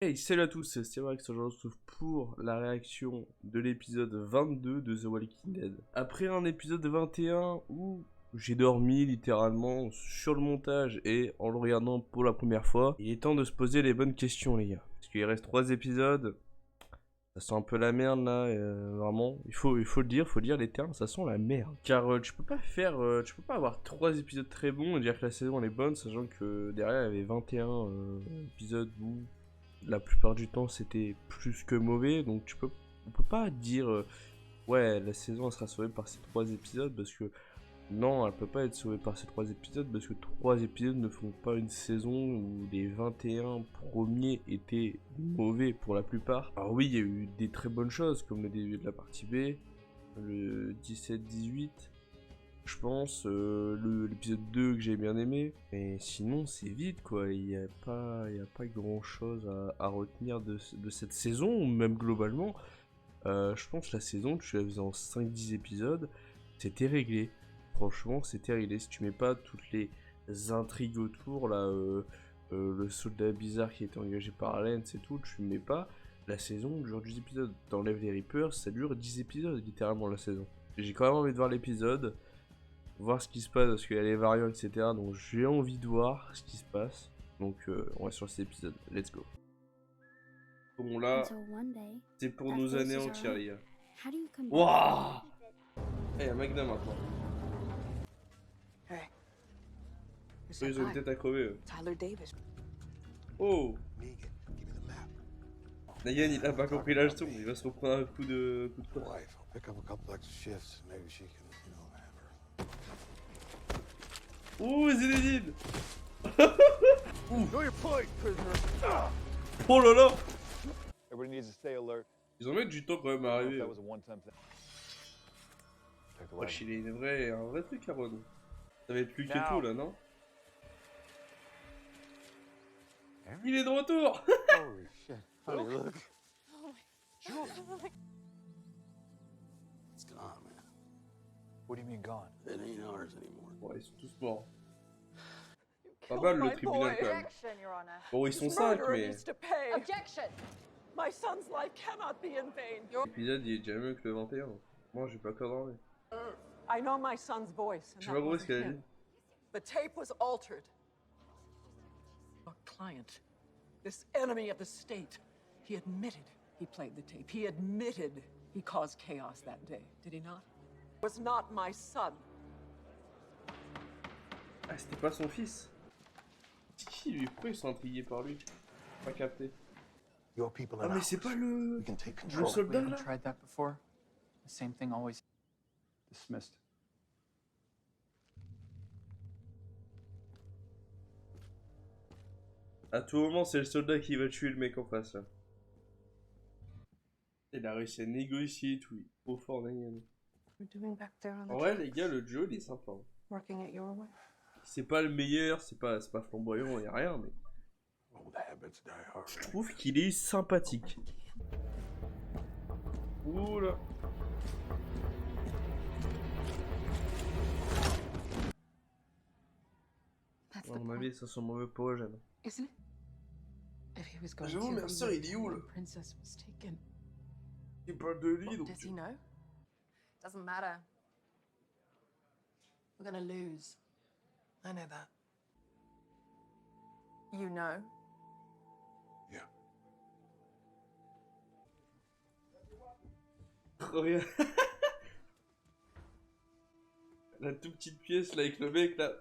Hey, salut à tous, c'est Stevax, aujourd'hui on se retrouve pour la réaction de l'épisode 22 de The Walking Dead. Après un épisode 21 où j'ai dormi littéralement sur le montage et en le regardant pour la première fois, il est temps de se poser les bonnes questions les gars. Parce qu'il reste 3 épisodes, ça sent un peu la merde là, vraiment. Il faut le dire les termes, ça sent la merde. Car tu peux pas avoir 3 épisodes très bons et dire que la saison elle est bonne, sachant que derrière il y avait 21 épisodes où la plupart du temps c'était plus que mauvais, donc on peut pas dire ouais la saison elle sera sauvée par ces 3 épisodes parce que non, elle peut pas être sauvée par ces 3 épisodes parce que 3 épisodes ne font pas une saison où les 21 premiers étaient mauvais pour la plupart. Alors oui, il y a eu des très bonnes choses comme le début de la partie B, le 17-18, je pense, l'épisode 2 que j'ai bien aimé, mais sinon c'est vide quoi, il n'y a pas grand chose à retenir de cette saison, ou même globalement. Je pense que la saison, tu la faisais en 5-10 épisodes, c'était réglé. Franchement, c'était réglé. Si tu mets pas toutes les intrigues autour, là, le soldat bizarre qui était engagé par Lance et tout, tu mets pas, la saison dure 10 épisodes. T'enlèves les Reapers, ça dure 10 épisodes, littéralement, la saison. J'ai quand même envie de voir l'épisode, voir ce qui se passe parce qu'il y a les variants, etc. Donc j'ai envie de voir ce qui se passe. Donc on va sur cet épisode. Let's go. Bon là, c'est pour nous anéantir les gars. Waouh! Eh, y'a Magna maintenant. Hey. Eux, ils ont une tête à crever. Eux. Tyler Davis. Oh! Negan, il a pas compris la leçon, il va se reprendre un coup de poing. Ouh, Zinedine! Oh là là! Ils en mettent du temps quand même à arriver. Wesh, il est un vrai truc à Ron. Ça va être lui que tout là, non? Il est de retour! Holy shit. Honey, look. It's gone, man. What do you mean gone? It ain't ours anymore. Ouais, ils sont tous morts. Pas mal le tribunal quand même. Bon, ils sont 5, mais Objection! My son's life cannot be in vain. l'épisode il est déjà mieux que le 21. Moi, j'ai pas encore dormi. I know my son's voice. Je sais pas gros ce qu'elle a dit. The tape was altered. Our client, this enemy of the state, he admitted he played the tape. He admitted he caused chaos that day. Did he not? It was not my son. Ah, c'était pas son fils. C'est qui lui? Pourquoi ils sont intrigués par lui? Pas capté. Ah, mais c'est pas le soldat là? Tried that before? The same thing always. Dismissed. À tout moment, c'est le soldat qui va tuer le mec en face là. Il a réussi à négocier et tout. Trop fort, Negan. En vrai, les gars, le jeu il est sympa. C'est pas le meilleur, c'est pas flamboyant, y a rien, mais. Je trouve qu'il est sympathique. Ouh là. À mon avis, ça sent mauvais pour Eugène. Isn't it? If he was going J'avoue, to, ma sœur, il est où là? the princess was taken. Il parle de lui, donc. Does he know? Doesn't matter. We're gonna lose. I know that. You know? Yeah. Regarde. La toute petite pièce là avec le mec là.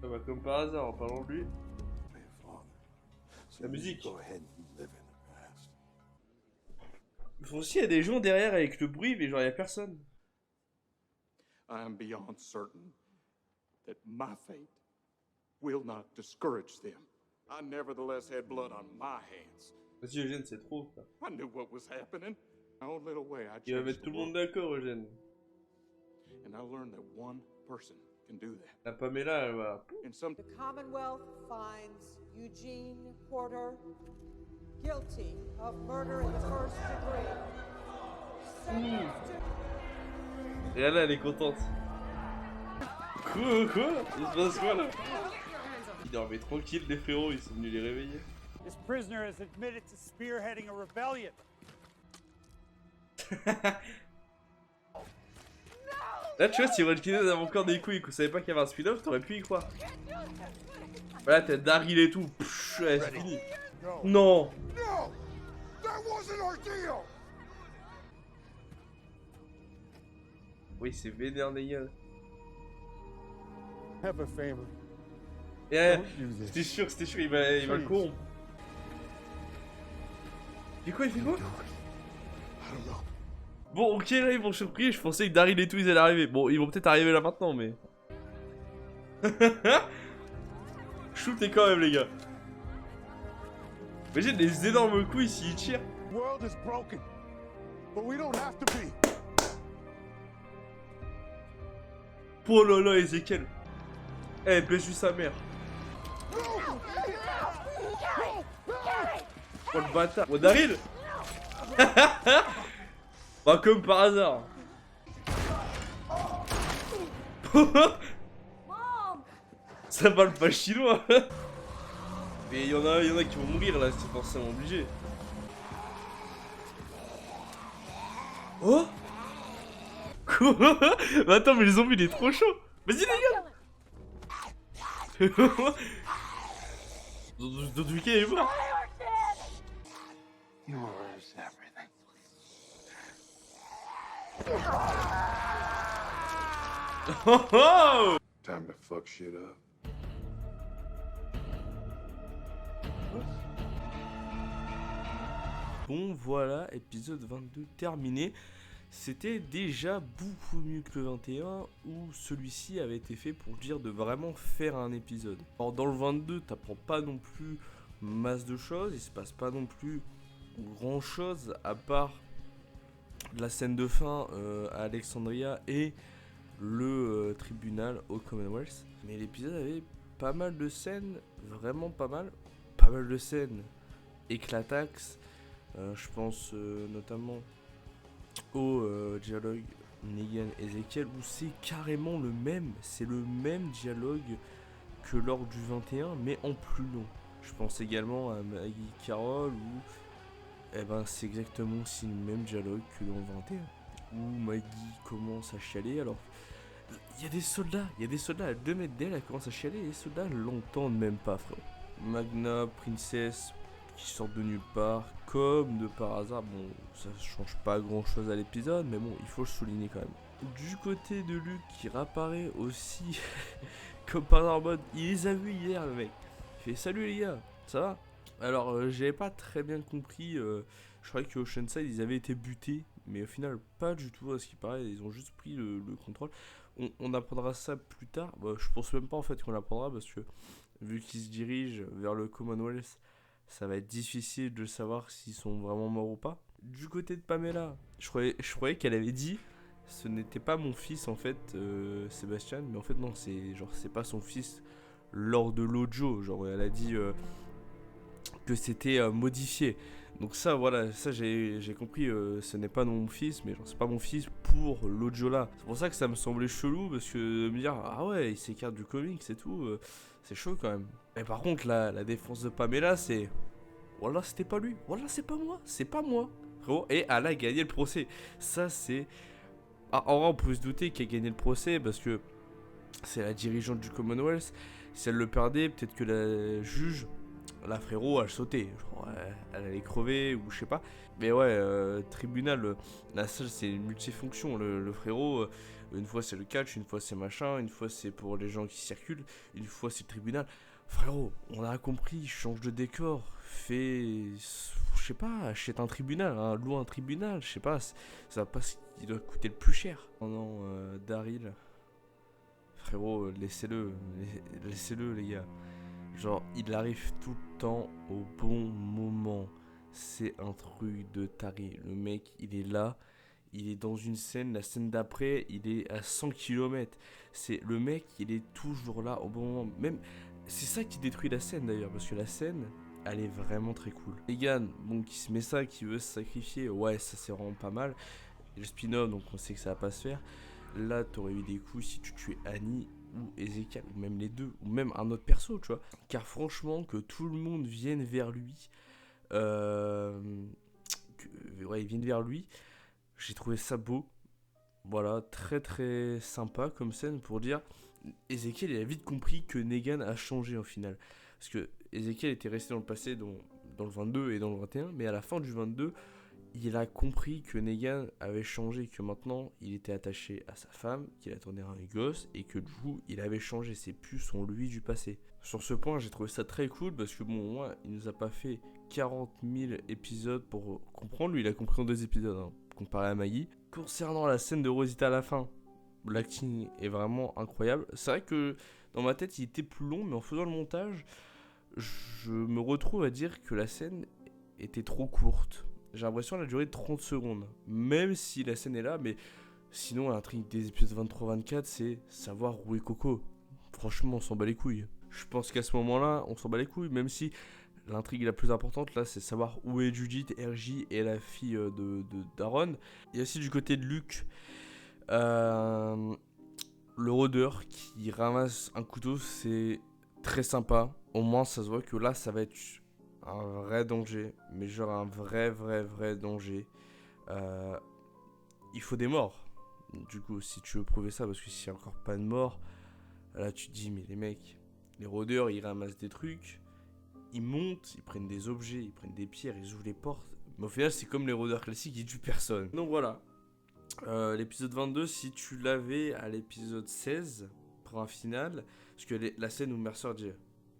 Ça va comme par hasard en parlant de lui. La musique. Il faut aussi, il y a des gens derrière avec le bruit, mais genre il y a personne. I am beyond certain that my fate will not discourage them. I nevertheless had blood on my hands. Vas-y Eugène, c'est trop. Frère. I knew what was happening. My own little way, I Il va changed mettre the tout le monde world. d'accord Eugène. And I learned that one person can do that. La Pamela, elle va. And some The Commonwealth finds Eugene Porter guilty of murder in the first degree. Sentenced to... Et là, elle est contente. Quoi? Il se passe quoi là? dormaient tranquille, les frérots, ils sont venus les réveiller. This prisoner has admitted to spearheading a rebellion. Là, tu vois, si Walking Dead avait encore des couilles et qu'on savait pas qu'il y avait un spin-off, t'aurais pu y croire. Voilà, t'as Daryl et tout. Pfff, ouais, c'est fini. Non. No! That wasn't our deal! Oui, c'est vénère, les gars. Have a favor. Et use it. c'était sûr, il va le corrompre. Il fait quoi? I don't know. Bon, ok, là, ils vont surpris. Je pensais que Daryl et tout, ils allaient arriver. Bon, ils vont peut-être arriver là maintenant, mais. Shootez quand même, les gars. Imagine les énormes couilles s'ils tirent. The world is broken, but we don't have to be. Oh là là, Ezekiel. Eh, blesse sa mère. Oh le bâtard. Oh, Daryl. Bah, comme par hasard. Ça parle pas chinois. Mais il y en a qui vont mourir là, c'est forcément obligé. Oh. Quoi? Mais attends, mais les zombies, il est trop chaud. Vas-y les gars. Dodwick est mort. Yours, everything. Oh oh. Time to fuck shit up. Bon voilà, épisode 22 terminé. C'était déjà beaucoup mieux que le 21 où celui-ci avait été fait pour dire de vraiment faire un épisode. Alors dans le 22, t'apprends pas non plus masse de choses, il se passe pas non plus grand chose à part la scène de fin à Alexandria et le tribunal au Commonwealth. Mais l'épisode avait pas mal de scènes, vraiment pas mal de scènes éclataxes. Je pense notamment au dialogue Negan-Ezekiel où c'est carrément le même, c'est le même dialogue que lors du 21 mais en plus long. Je pense également à Maggie Carroll où eh ben, c'est exactement aussi le même dialogue que dans le 21 où Maggie commence à chialer alors il y a des soldats à 2 mètres d'elle, elle commence à chialer et les soldats l'entendent même pas, frérot. Magna, Princess qui sortent de nulle part, comme de par hasard. Bon, ça change pas grand chose à l'épisode, mais bon, il faut le souligner quand même. Du côté de Luke qui réapparaît aussi, comme par hasard en mode, il les a vus hier, le mec. Il fait salut les gars, ça va? Alors, j'avais pas très bien compris, je croyais que Oceanside ils avaient été butés, mais au final, pas du tout à ce qui paraît, ils ont juste pris le contrôle. On apprendra ça plus tard, bah, je pense même pas en fait qu'on l'apprendra parce que vu qu'ils se dirigent vers le Commonwealth, ça va être difficile de savoir s'ils sont vraiment morts ou pas. Du côté de Pamela, je croyais qu'elle avait dit ce n'était pas mon fils en fait, Sébastien, mais en fait non, c'est pas son fils lors de l'audio, genre elle a dit que c'était modifié. Donc ça voilà, ça j'ai compris, ce n'est pas mon fils, mais genre c'est pas mon fils pour l'audio là. C'est pour ça que ça me semblait chelou parce que me dire ah ouais il s'écarte du comics et tout, c'est chaud quand même. Et par contre la défense de Pamela c'est voilà c'était pas lui, voilà c'est pas moi frérot, et elle a gagné le procès. Ça c'est en vrai on peut se douter qu'elle a gagné le procès parce que c'est la dirigeante du Commonwealth. Si elle le perdait peut-être que la juge, la frérot elle sautait, genre, elle allait crever ou je sais pas. Mais ouais tribunal, la salle c'est une multifonction, le frérot une fois c'est le catch, une fois c'est machin, une fois c'est pour les gens qui circulent, une fois c'est le tribunal. Frérot, on a compris, change de décor, fais, je sais pas, achète un tribunal, hein, loue un tribunal, je sais pas, ça va pas ce qui doit coûter le plus cher. Oh non, Daryl, frérot, laissez-le les gars. Genre, il arrive tout le temps au bon moment. C'est un truc de taré. Le mec, il est là. Il est dans une scène. La scène d'après, il est à 100 km. C'est le mec, il est toujours là au bon moment. Même, c'est ça qui détruit la scène d'ailleurs. Parce que la scène, elle est vraiment très cool. Negan, bon, qui se met ça, qui veut se sacrifier. Ouais, ça c'est vraiment pas mal. Et le spin-off, donc on sait que ça va pas se faire. Là, t'aurais eu des coups si tu tuais Annie. ou Ezekiel, ou même les deux, ou même un autre perso, tu vois. Car franchement, que tout le monde vienne vers lui, ils viennent vers lui, j'ai trouvé ça beau. Voilà, très très sympa comme scène pour dire, Ezekiel il a vite compris que Negan a changé au final. Parce que Ezekiel était resté dans le passé, dans le 22 et dans le 21, mais à la fin du 22, il a compris que Negan avait changé, que maintenant il était attaché à sa femme, qu'il attendait un gosse, et que du coup il avait changé, c'est plus son lui du passé. Sur ce point, j'ai trouvé ça très cool, parce que bon, au moins, il nous a pas fait 40 000 épisodes pour comprendre, lui il a compris en 2 épisodes, hein, comparé à Maggie. Concernant la scène de Rosita à la fin, l'acting est vraiment incroyable. C'est vrai que dans ma tête il était plus long, mais en faisant le montage, je me retrouve à dire que la scène était trop courte. J'ai l'impression qu'elle a duré 30 secondes. Même si la scène est là, mais sinon l'intrigue des épisodes 23-24, c'est savoir où est Coco. Franchement, on s'en bat les couilles. Je pense qu'à ce moment-là, on s'en bat les couilles, même si l'intrigue la plus importante là, c'est savoir où est Judith, RJ et la fille de Daron. Il y a aussi du côté de Luke, le rôdeur qui ramasse un couteau, c'est très sympa. Au moins, ça se voit que là, ça va être un vrai danger, mais genre un vrai danger. Il faut des morts. Du coup, si tu veux prouver ça, parce que s'il n'y a encore pas de morts, là tu te dis, mais les mecs, les rôdeurs, ils ramassent des trucs, ils montent, ils prennent des objets, ils prennent des pierres, ils ouvrent les portes. Mais au final, c'est comme les rôdeurs classiques, ils tuent personne. Donc voilà. L'épisode 22, si tu l'avais à l'épisode 16, pour un final, parce que la scène où Mercer dit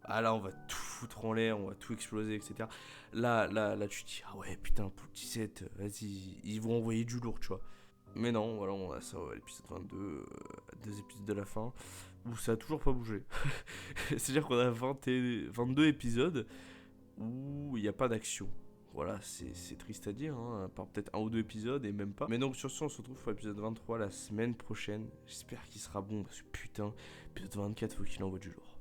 ah là on va tout foutre en l'air, on va tout exploser, etc. Là tu te dis ah ouais putain pour le 17, vas-y, ils vont envoyer du lourd, tu vois. Mais non, voilà, on a ça à l'épisode 22, 2 épisodes de la fin, où ça a toujours pas bougé. C'est-à-dire qu'on a 22 épisodes où il n'y a pas d'action. Voilà, c'est triste à dire, hein, à part peut-être 1 ou 2 épisodes et même pas. Mais donc sur ce, on se retrouve pour l'épisode 23 la semaine prochaine. J'espère qu'il sera bon parce que putain, épisode 24, faut qu'il envoie du lourd.